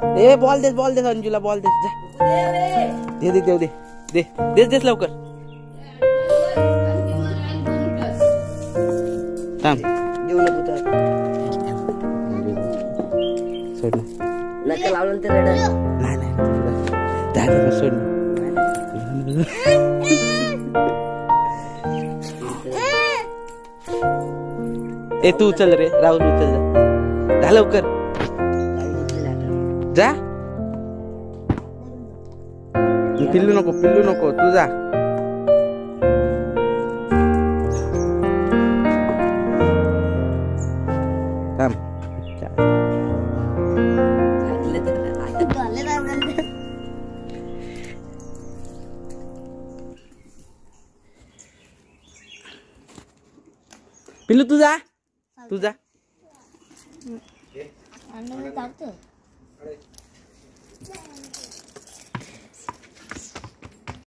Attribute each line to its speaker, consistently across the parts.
Speaker 1: ए ball दे अंजूला ball दे जा. दे दे दे दे दे देस लवकर. थांब
Speaker 2: देऊ नको तर
Speaker 1: सोड
Speaker 2: नका लावलं तर रडत.
Speaker 1: नाही नाही सोड. ए तू उचल रे राहुल उचल जा लवकर जा. पिल्लू नको तू जा. थांब पिल्लू तू जा.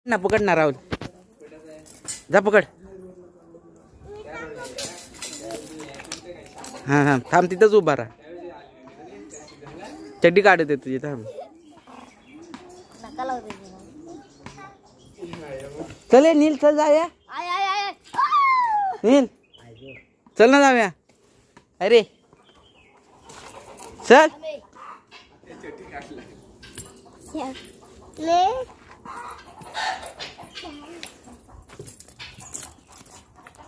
Speaker 1: ना पकड ना राहुल जा पकड. हा थांब तिथंच उभा राहा. चड्डी काढत आहे तुझी. थांब चल नील चल जाऊया. नील चल ना जाऊया. अरे चल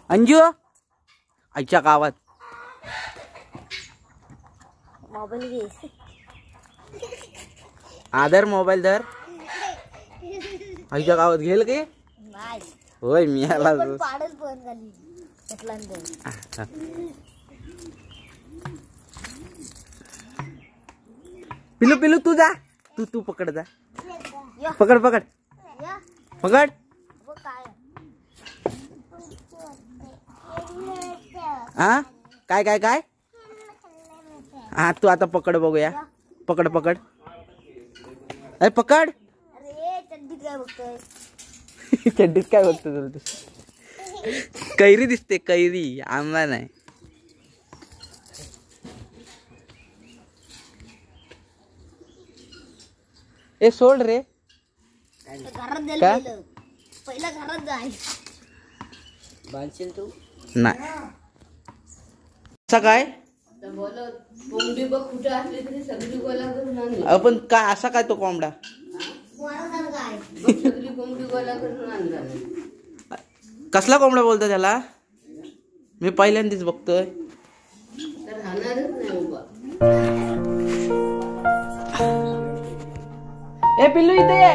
Speaker 1: अंजू आईच्या गावात आदर मोबाईल धर. आईच्या गावात घेल की होय मी आला. पिलू तू जा. तू पकड जा. पकड हा काय हा तू आता पकड बघूया. पकड अरे पकड. चड्डीत काय बघतो तू. कैरी दिसते कैरी आंबा नाही. ए सोड रे.
Speaker 3: पहिला घरात जाय
Speaker 2: बांधशील तू
Speaker 1: नाही. असं काय आपण काय असा काय तो कोंबडा कसला कोंबडा बोलतो त्याला. मी पहिल्यांदाच बघतोय. ए पिल्लू इथे ये.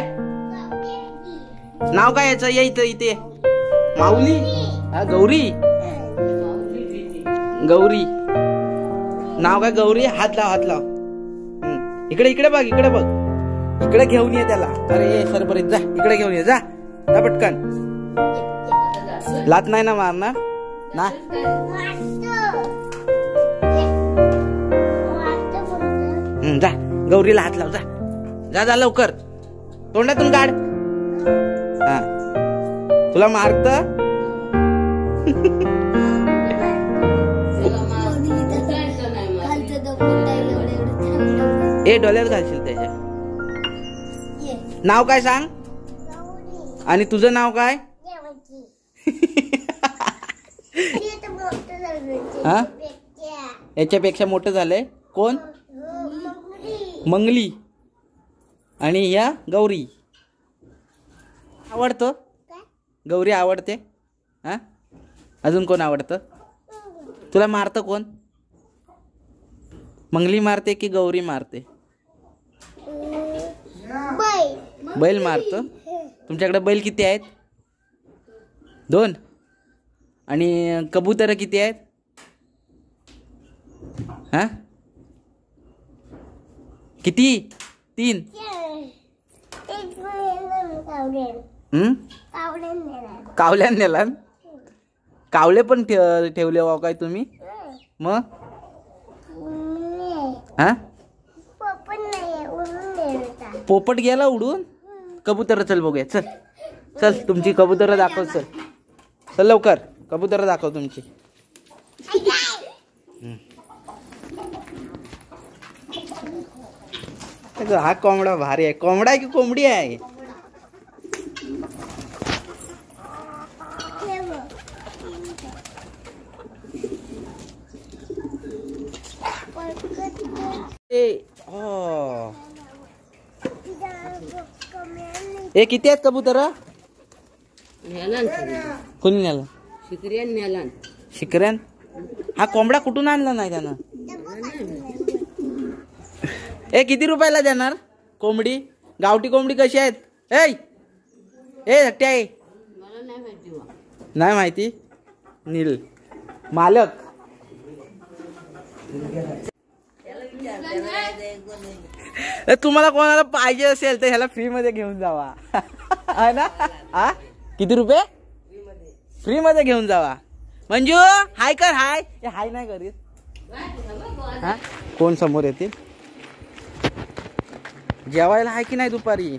Speaker 1: नाव काय याचं. ये इथे माऊली. हा गौरी नाव काय गौरी. हात लाव. इकडे बघ इकडे घेऊन ये त्याला. अरे सर बरे जा इकडे घेऊन ये जा पटकन. लात नाही ना मारणार ना. जा गौरीला हात लाव जा लवकर. तोंडातून काढ. हा तुला मारत. ए डोळ्यात घालशील त्याच्या. नाव काय सांग. आणि तुझं नाव काय. हा याच्यापेक्षा मोठं झालंय. कोण. मंगली आणि या गौरी. आवडतो गौरी आवडते. हा अजून कोण आवडतं तुला. मारतं कोण. मंगली मारते की गौरी मारते. बैल मारतो. तुमच्याकडे बैल किती आहेत. 2. आणि कबूतर किती आहेत. हा किती. 3. कावल्यान नेला. कावले पण ठेवले वा काय तुम्ही. मग हा पोपट गेला उडून. कबूतर चल बघूया. चल तुमची कबूतर दाखव. चल लवकर कबूतर दाखव तुमची. हा कोंबडा भारी आहे. कोंबडा आहे की कोंबडी आहे? ए किती आहेत कबूतर? कोणी नेला? शिकऱ्यान. हा कोंबडा कुठून आणला नाही त्यानं? ए किती रुपयाला देणार कोंबडी? गावठी कोंबडी कशी आहेत? ए धाकटी आहे. नाही माहिती. नील मालक. तुम्हाला कोणाला पाहिजे असेल तर ह्याला फ्री मध्ये घेऊन जावा. आहे ना? हा किती रुपये? फ्री मध्ये घेऊन जावा. मंजू हाय कर. हाय हाय नाही करीत. हा कोण समोर येतील? जेवायला आहे की नाही दुपारी?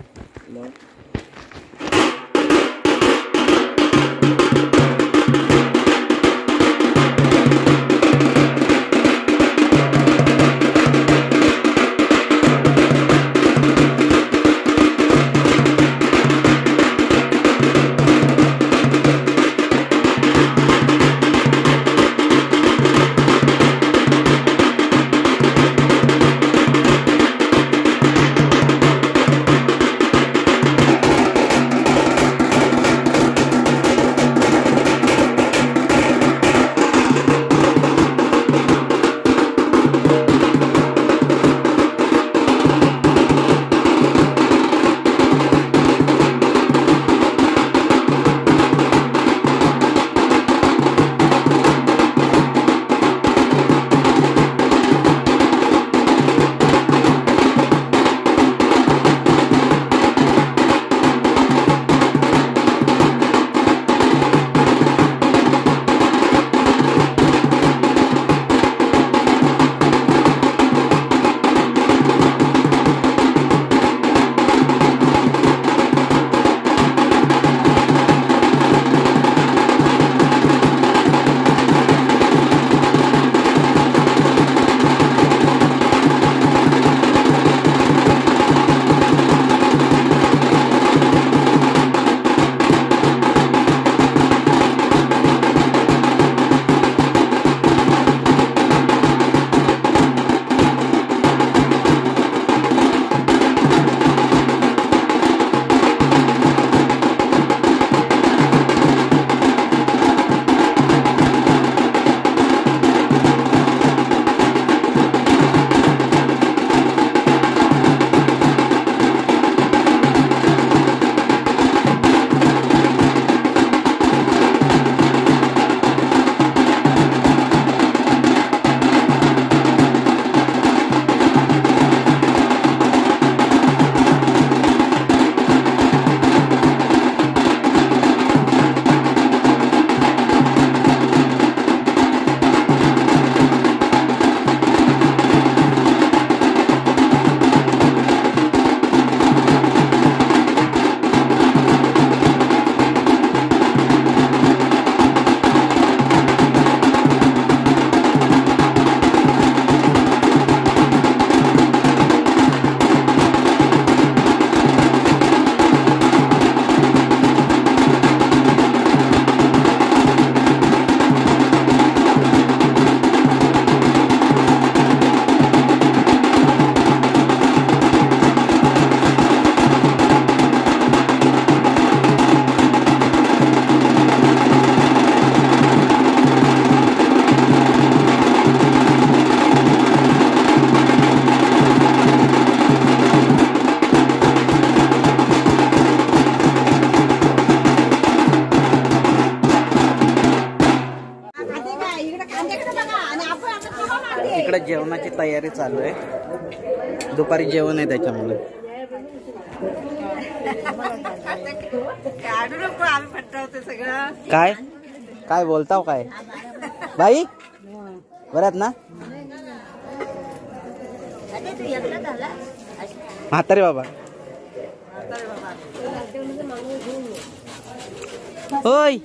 Speaker 1: इकडे जेवणाची तयारी चालू आहे. दुपारी जेवण आहे त्याच्यामुळे. काय काय बोलताव काय बाई? बऱ्यात ना म्हातारे बाबा? होय,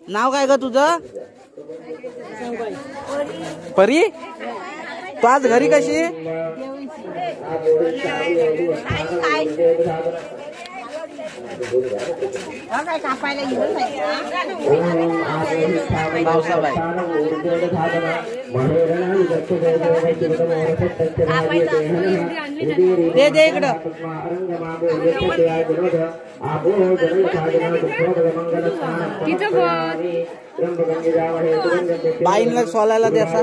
Speaker 1: नाव काय ग तुझं? परी? तू आज घरी कशी पावसाबाई दे दे इकडं बाईंना सोलायला दे असा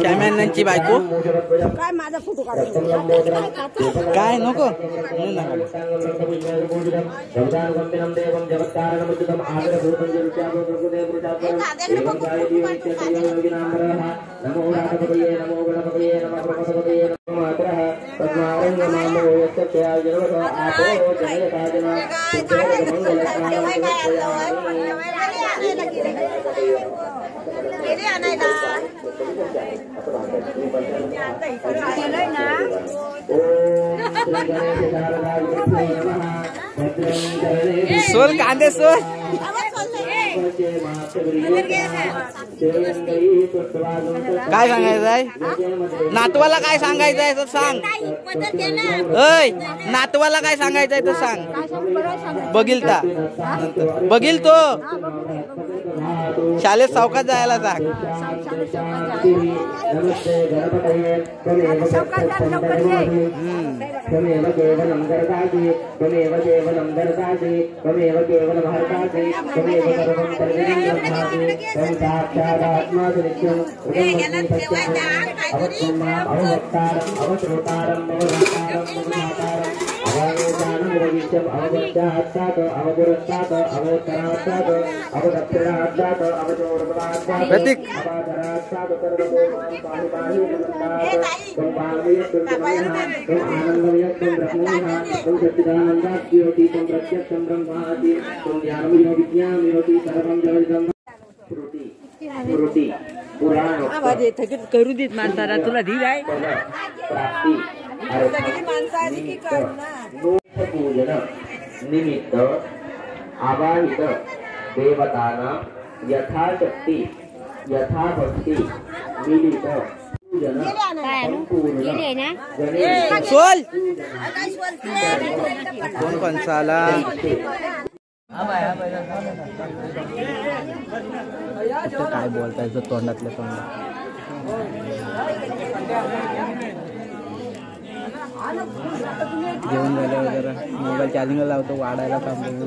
Speaker 1: कॅमेराची बायको
Speaker 3: काय माझा फोटो काढ
Speaker 1: काय नको सोल कांदे सोल काय सांगायचंय नातवाला काय सांगायचंय तर सांग अय नातवाला काय सांगायचंय तर सांग बघील तो शाळेत सावकाश जायला सांग
Speaker 4: त्वमेव केवलं गर्दासि त्वमेव केवलं गर्दासि त्वमेव केवलं हर्तासि त्वमेव सर्वं सर्वं ब्रह्मासि त्वं साक्षादात्मासि नित्यं अववक्तारम् अवश्रोतारम् अवधातारम् अवगानमुपविश्यम् अवगत्यात्तात् अवगुरत्तात् अवोत्तरात्तात् अवदक्षिणात्तात् अवचोरपदात्तात् अवादरात्तात् सर्वभूतानि पाहि पाहि त्वं पालयत्वं त्वं आनन्दमयः त्वं ब्रह्मणः त्वं सच्चिदानन्दाद्योति त्वं प्रत्यक्षं ब्रह्मासि त्वं ज्ञानमयो विज्ञानमयोति सर्वं जगदं स्मृती पुराण
Speaker 2: करू देत माणसाला तुला धीर आहे
Speaker 4: पूजन निमित्त आवाहित देवतानां यथाशक्ति यथाभक्ति मिलित पूजन संपूर्ण
Speaker 1: सोल कोण पंचाला काय बोलतायचं तोंडातल्या तोंडात जेवण झालं वगैरे मोबाईल चार्जिंगला लावतो वाढायला थांबतो